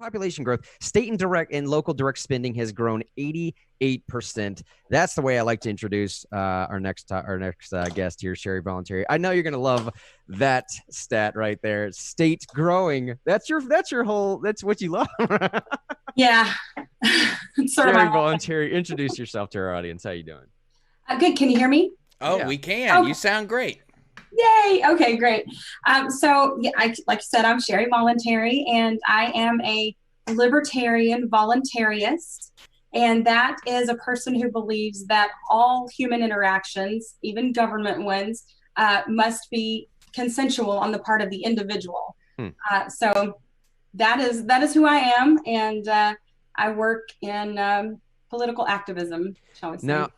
population growth, state and direct and local direct spending has grown 88%. That's the way I like to introduce our next guest here, Shery Voluntary. I know you're going to love that stat right there. State growing. That's what you love. Yeah. Shery Voluntary, introduce yourself to our audience. How you doing? Good. Can you hear me? Oh, yeah. We can. Oh. You sound great. Yay. Okay, great. Like you said, I'm Shery Voluntary, and I am a libertarian voluntarist. And that is a person who believes that all human interactions, even government ones, must be consensual on the part of the individual. So that is who I am, and I work in political activism, shall we say. Now,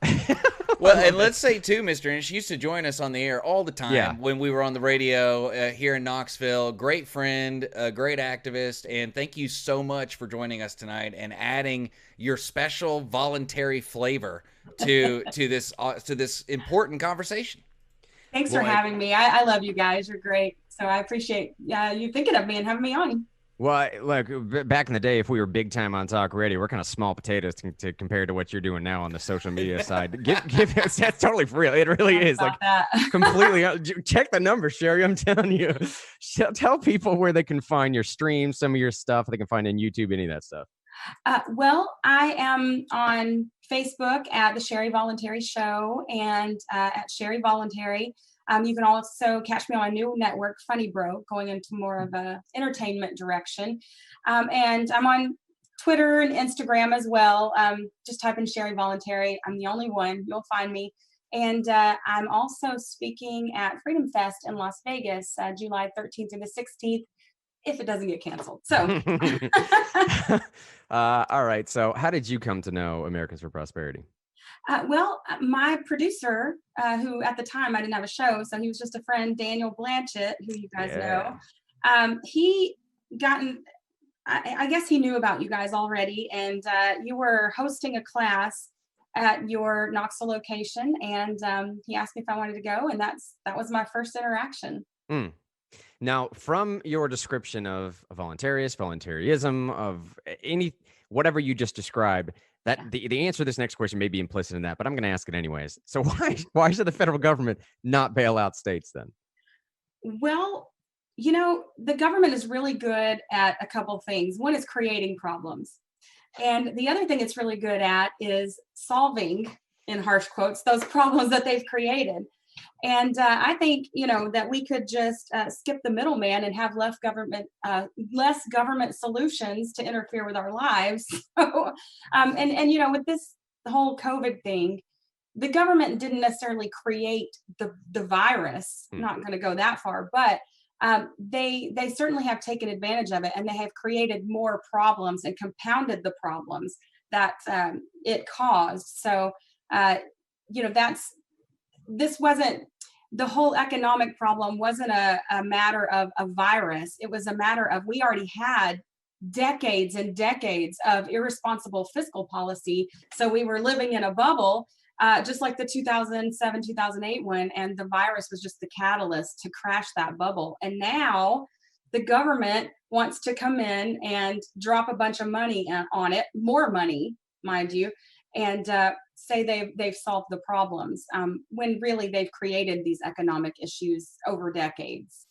well, and let's say too, Mr. Inch used to join us on the air all the time when we were on the radio here in Knoxville. Great friend, a great activist, and thank you so much for joining us tonight and adding your special voluntary flavor to this important conversation. Thanks for having me. I love you guys. You're great. So I appreciate you thinking of me and having me on. Well, look, back in the day, if we were big time on talk radio, we're kind of small potatoes to compare to what you're doing now on the social media side. That's totally for real. It really is like completely. Check the numbers, Shery. I'm telling you. Tell people where they can find your streams, some of your stuff they can find on YouTube, any of that stuff. Well, I am on Facebook at the Shery Voluntary Show and at Shery Voluntary. You can also catch me on a new network, Funny Bro, going into more of a entertainment direction. And I'm on Twitter and Instagram as well. Just type in Shery Voluntary. I'm the only one. You'll find me. And I'm also speaking at Freedom Fest in Las Vegas, July 13th through the 16th, if it doesn't get canceled. So. All right. So how did you come to know Americans for Prosperity? Well, my producer, who at the time I didn't have a show, so he was just a friend, Daniel Blanchett, who you guys know. I guess he knew about you guys already, and you were hosting a class at your Knoxville location, and he asked me if I wanted to go, and that was my first interaction. Now, from your description of voluntarism, of whatever you just described, the answer to this next question may be implicit in that, but I'm going to ask it anyways. So why should the federal government not bail out states then? Well, the government is really good at a couple things. One is creating problems. And the other thing it's really good at is solving, in harsh quotes, those problems that they've created. And I think, that we could just skip the middleman and have less government solutions to interfere with our lives. So, with this whole COVID thing, the government didn't necessarily create the virus. I'm not going to go that far, but they certainly have taken advantage of it, and they have created more problems and compounded the problems that it caused. So, this wasn't, the whole economic problem wasn't a matter of a virus. It was a matter of, we already had decades and decades of irresponsible fiscal policy. So we were living in a bubble, just like the 2007, 2008 one, and the virus was just the catalyst to crash that bubble. And now the government wants to come in and drop a bunch of money on it, more money, mind you, and say they've solved the problems, when really they've created these economic issues over decades.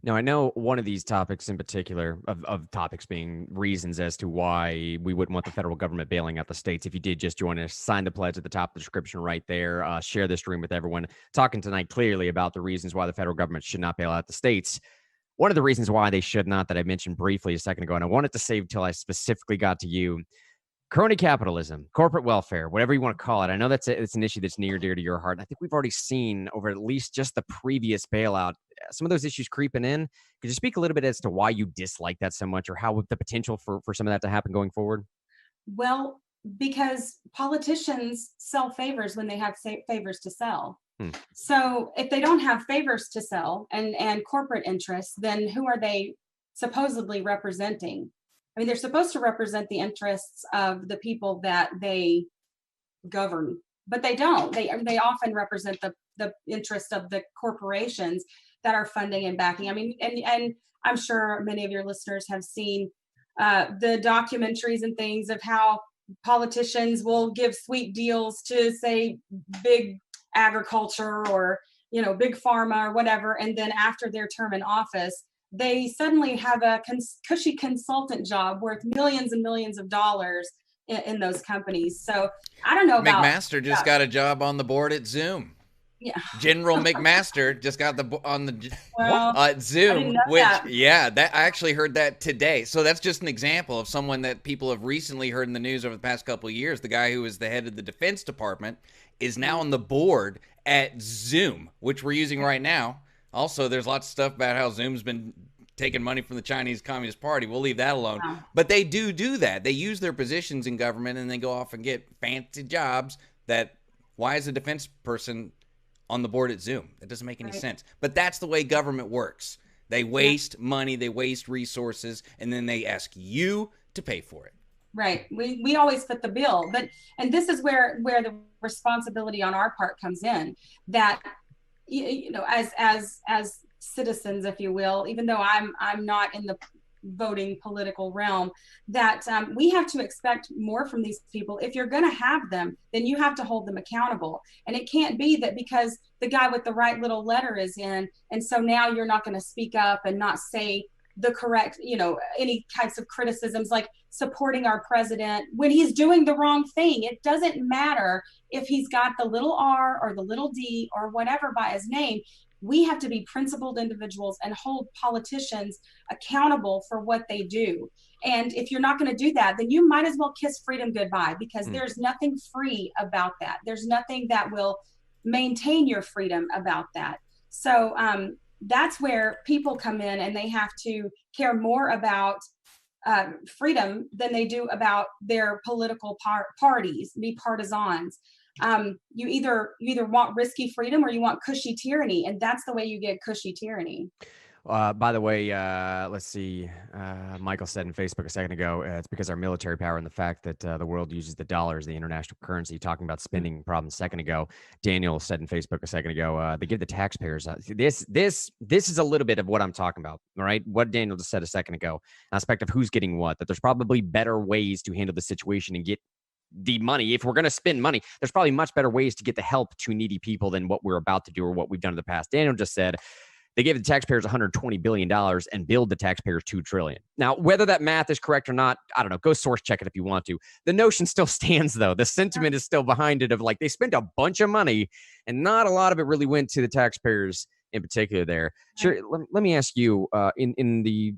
Now, I know one of these topics in particular, of topics being reasons as to why we wouldn't want the federal government bailing out the states. If you did just join us, sign the pledge at the top of the description right there. Share this stream with everyone. Talking tonight clearly about the reasons why the federal government should not bail out the states. One of the reasons why they should not, that I mentioned briefly a second ago, and I wanted to save till I specifically got to you, crony capitalism, corporate welfare, whatever you want to call it. I know it's an issue that's near and dear to your heart. I think we've already seen over at least just the previous bailout, some of those issues creeping in. Could you speak a little bit as to why you dislike that so much, or how the potential for some of that to happen going forward? Well, because politicians sell favors when they have favors to sell. So if they don't have favors to sell and corporate interests, then who are they supposedly representing? I mean, they're supposed to represent the interests of the people that they govern, but they don't. They often represent the interests of the corporations that are funding and backing. I mean, and I'm sure many of your listeners have seen the documentaries and things of how politicians will give sweet deals to, say, big agriculture or, big pharma or whatever, and then after their term in office, they suddenly have a cushy consultant job worth millions and millions of dollars in those companies. So I don't know about McMaster just got a job on the board at Zoom. Yeah. General McMaster just got on the Zoom, that I actually heard that today. So that's just an example of someone that people have recently heard in the news over the past couple of years. The guy who was the head of the Defense Department is now on the board at Zoom, which we're using right now. Also, there's lots of stuff about how Zoom's been taking money from the Chinese Communist Party. We'll leave that alone. Wow. But they do that. They use their positions in government and they go off and get fancy jobs why is a defense person on the board at Zoom? That doesn't make any sense. But that's the way government works. They waste money, they waste resources, and then they ask you to pay for it. Right. We always fit the bill. And this is where the responsibility on our part comes in, that, as citizens, if you will, even though I'm not in the voting political realm, that we have to expect more from these people. If you're going to have them, then you have to hold them accountable. And it can't be that because the guy with the right little letter is in, and so now you're not going to speak up and not say the correct, any types of criticisms like supporting our president when he's doing the wrong thing. It doesn't matter if he's got the little R or the little D or whatever by his name. We have to be principled individuals and hold politicians accountable for what they do. And if you're not going to do that, then you might as well kiss freedom goodbye, because there's nothing free about that. There's nothing that will maintain your freedom about that. So that's where people come in, and they have to care more about freedom than they do about their political parties, be partisans. You either want risky freedom or you want cushy tyranny, and that's the way you get cushy tyranny. By the way, let's see. Michael said in Facebook a second ago, it's because our military power and the fact that the world uses the dollar as the international currency. Talking about spending problems a second ago. Daniel said in Facebook a second ago, they give the taxpayers. This is a little bit of what I'm talking about. All right, what Daniel just said a second ago, aspect of who's getting what. That there's probably better ways to handle the situation and get the money. If we're going to spend money, there's probably much better ways to get the help to needy people than what we're about to do or what we've done in the past. Daniel just said they gave the taxpayers $120 billion and billed the taxpayers $2 trillion. Now, whether that math is correct or not, I don't know. Go source check it if you want to. The notion still stands, though. The sentiment is still behind it of like they spent a bunch of money and not a lot of it really went to the taxpayers in particular there. Sure. Let me ask you, in the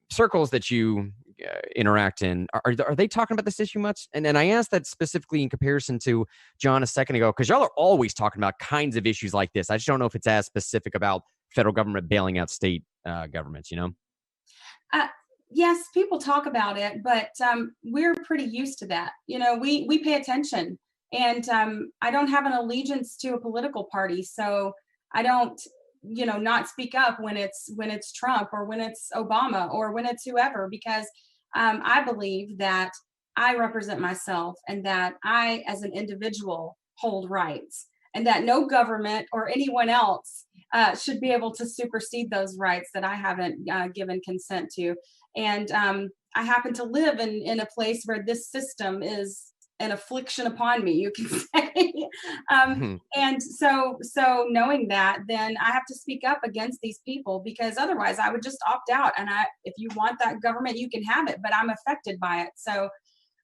circles that you interact in, are they talking about this issue much? And I asked that specifically in comparison to John a second ago, because y'all are always talking about kinds of issues like this. I just don't know if it's as specific about federal government bailing out state governments, Yes, people talk about it, but we're pretty used to that. We pay attention, and I don't have an allegiance to a political party, so I don't not speak up when it's Trump or when it's Obama or when it's whoever, because I believe that I represent myself and that I, as an individual, hold rights, and that no government or anyone else should be able to supersede those rights that I haven't given consent to. And I happen to live in a place where this system is an affliction upon me, you can say. And so knowing that, then I have to speak up against these people, because otherwise I would just opt out. And if you want that government, you can have it, but I'm affected by it. So,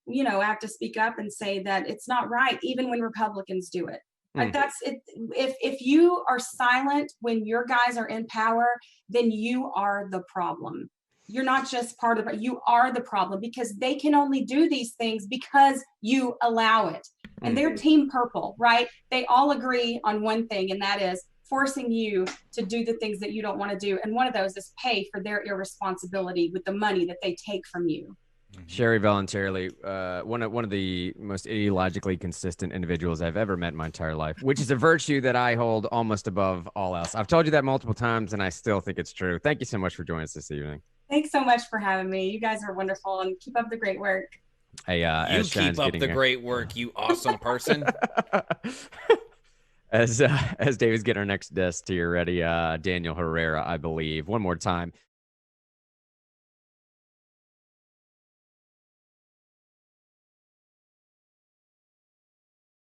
I have to speak up and say that it's not right, even when Republicans do it. That's it. If you are silent when your guys are in power, then you are the problem. You're not just part of it. You are the problem, because they can only do these things because you allow it. And they're Team Purple, right? They all agree on one thing, and that is forcing you to do the things that you don't want to do. And one of those is pay for their irresponsibility with the money that they take from you. Shery Voluntary, one of the most ideologically consistent individuals I've ever met in my entire life, which is a virtue that I hold almost above all else. I've told you that multiple times, and I still think it's true. Thank you so much for joining us this evening. Thanks so much for having me. You guys are wonderful, and keep up the great work. Hey, you keep up the great work, you awesome person. As David's getting our next guest here ready, Daniel Herrera, I believe. One more time.